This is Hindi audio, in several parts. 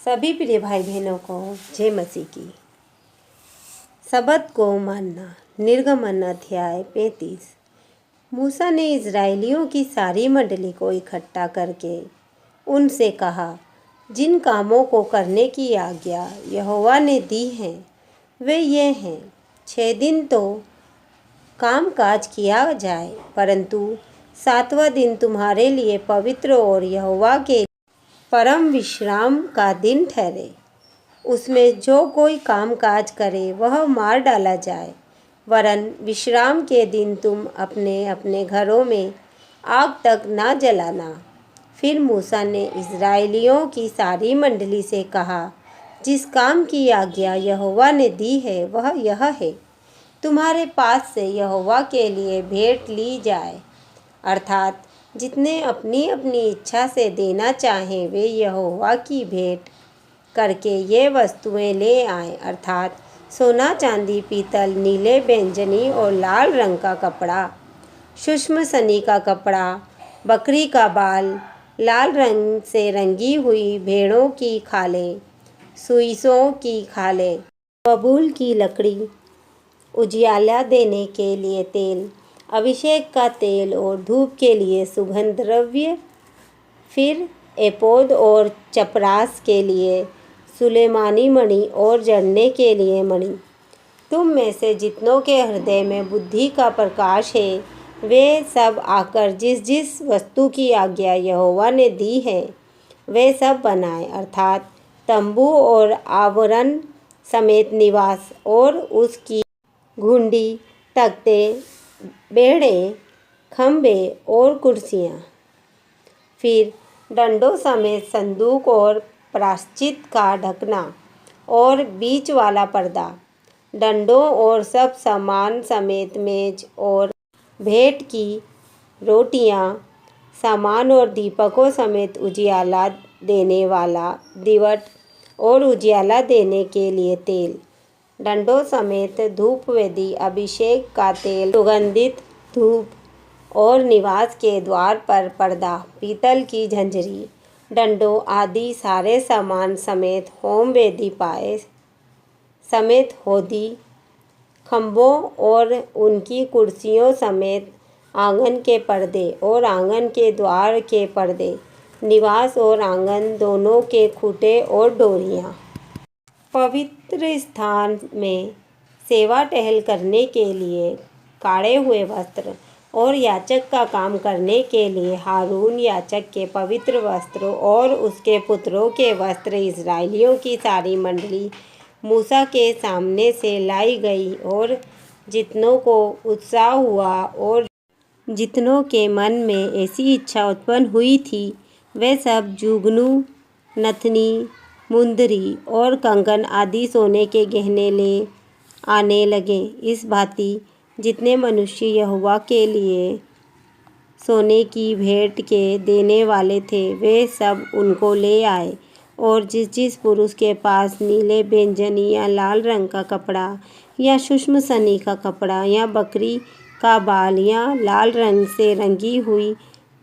सभी प्रिय भाई बहनों को जय मसीह की। शब्द को मानना। निर्गमन अध्याय 35। मूसा ने इज़राइलियों की सारी मंडली को इकट्ठा करके उनसे कहा, जिन कामों को करने की आज्ञा यहोवा ने दी है वे ये हैं। 6 दिन तो काम काज किया जाए, परंतु 7वां दिन तुम्हारे लिए पवित्र और यहोवा के परम विश्राम का दिन ठहरे। उसमें जो कोई काम काज करे वह मार डाला जाए, वरन विश्राम के दिन तुम अपने अपने घरों में आग तक ना जलाना। फिर मूसा ने इज़राइलियों की सारी मंडली से कहा, जिस काम की आज्ञा यहोवा ने दी है वह यह है, तुम्हारे पास से यहोवा के लिए भेंट ली जाए, अर्थात जितने अपनी अपनी इच्छा से देना चाहें वे यहोवा की भेंट करके ये वस्तुएं ले आएं, अर्थात सोना, चांदी, पीतल, नीले, बैंगनी और लाल रंग का कपड़ा, सूक्ष्म सनी का कपड़ा, बकरी का बाल, लाल रंग से रंगी हुई भेड़ों की खालें, सुइसों की खालें, बबूल की लकड़ी, उजियाला देने के लिए तेल, अभिषेक का तेल और धूप के लिए सुगंध द्रव्य, फिर एपोद और चपरास के लिए सुलेमानी मणि और जड़ने के लिए मणि। तुम में से जितनों के हृदय में बुद्धि का प्रकाश है वे सब आकर जिस जिस वस्तु की आज्ञा यहोवा ने दी है वे सब बनाएं, अर्थात तंबू और आवरण समेत निवास और उसकी घुंडी, तख्ते, बेड़े, खंबे और कुर्सियाँ, फिर डंडों समेत संदूक और प्रायश्चित का ढकना और बीच वाला पर्दा, डंडों और सब सामान समेत मेज और भेंट की रोटियां, सामान और दीपकों समेत उजियाला देने वाला दीवट और उजियाला देने के लिए तेल, डंडों समेत धूप वेदी, अभिषेक का तेल, सुगंधित धूप और निवास के द्वार पर पर्दा, पीतल की झंझरी, डंडों आदि सारे सामान समेत होम वेदी, पाए समेत होदी, खंभों और उनकी कुर्सियों समेत आंगन के पर्दे और आंगन के द्वार के पर्दे, निवास और आंगन दोनों के खूंटे और डोरियां, पवित्र स्थान में सेवा टहल करने के लिए काढ़े हुए वस्त्र और याजक का काम करने के लिए हारून याजक के पवित्र वस्त्र और उसके पुत्रों के वस्त्र। इज़राइलियों की सारी मंडली मूसा के सामने से लाई गई और जितनों को उत्साह हुआ और जितनों के मन में ऐसी इच्छा उत्पन्न हुई थी वे सब जुगनू, नथनी, मुंदरी और कंगन आदि सोने के गहने ले आने लगे। इस भांति जितने मनुष्य यहोवा के लिए सोने की भेंट के देने वाले थे वे सब उनको ले आए, और जिस जिस पुरुष के पास नीले, बैंगनी या लाल रंग का कपड़ा या सूक्ष्म सनी का कपड़ा या बकरी का बाल या लाल रंग से रंगी हुई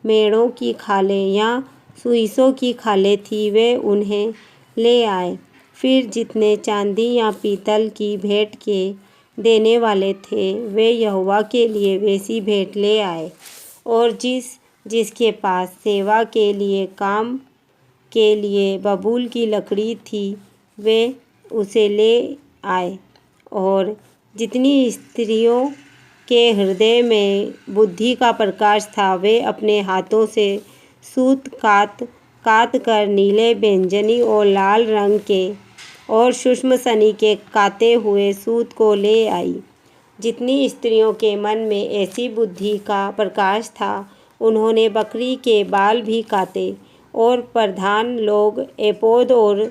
मेढ़ों की खालें या सुइसों की खालें थी वे उन्हें ले आए। फिर जितने चांदी या पीतल की भेंट के देने वाले थे वे यहोवा के लिए वैसी भेंट ले आए, और जिसके पास सेवा के लिए काम के लिए बबूल की लकड़ी थी वे उसे ले आए। और जितनी स्त्रियों के हृदय में बुद्धि का प्रकाश था वे अपने हाथों से सूत कात कर नीले, बैंगनी और लाल रंग के और सूक्ष्म सनी के काते हुए सूत को ले आई। जितनी स्त्रियों के मन में ऐसी बुद्धि का प्रकाश था उन्होंने बकरी के बाल भी काते, और प्रधान लोग एपोद और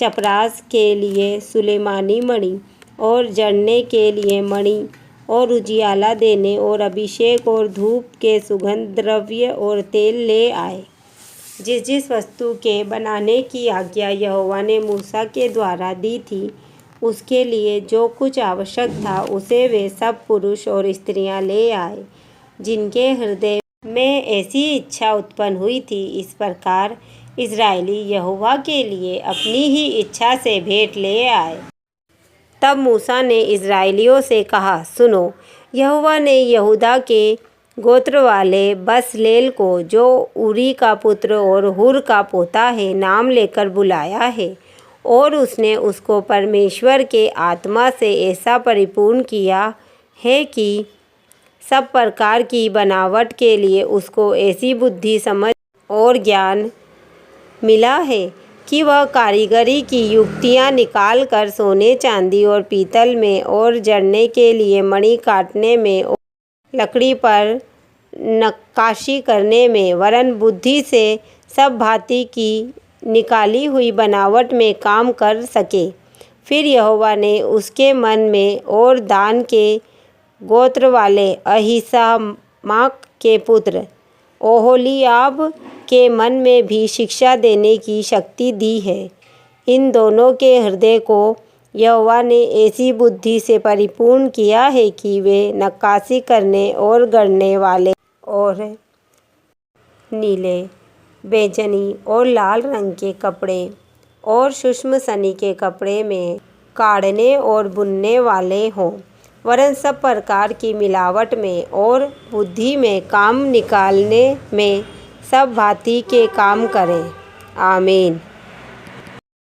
चपरास के लिए सुलेमानी मणि और जड़ने के लिए मणि और उजियाला देने और अभिषेक और धूप के सुगंध द्रव्य और तेल ले आए। जिस जिस वस्तु के बनाने की आज्ञा यहोवा ने मूसा के द्वारा दी थी उसके लिए जो कुछ आवश्यक था उसे वे सब पुरुष और स्त्रियां ले आए, जिनके हृदय में ऐसी इच्छा उत्पन्न हुई थी। इस प्रकार इज़राइली यहोवा के लिए अपनी ही इच्छा से भेंट ले आए। तब मूसा ने इज़राइलियों से कहा, सुनो, यहोवा ने यहूदा के गोत्र वाले बसलेल को, जो ऊरी का पुत्र और हुर का पोता है, नाम लेकर बुलाया है, और उसने उसको परमेश्वर के आत्मा से ऐसा परिपूर्ण किया है कि सब प्रकार की बनावट के लिए उसको ऐसी बुद्धि, समझ और ज्ञान मिला है कि वह कारीगरी की युक्तियाँ निकाल कर सोने, चांदी और पीतल में, और जड़ने के लिए मणि काटने में, और लकड़ी पर नक्काशी करने में, वरन बुद्धि से सब भांति की निकाली हुई बनावट में काम कर सके। फिर यहोवा ने उसके मन में और दान के गोत्र वाले अहीसामाक के पुत्र ओहोलीआब के मन में भी शिक्षा देने की शक्ति दी है। इन दोनों के हृदय को यहोवा ने ऐसी बुद्धि से परिपूर्ण किया है कि वे नक्काशी करने और गढ़ने वाले और नीले, बैंगनी और लाल रंग के कपड़े और सूक्ष्म सनी के कपड़े में काढ़ने और बुनने वाले हों, वरन सब प्रकार की मिलावट में और बुद्धि में काम निकालने में सब भांति के काम करें। आमीन।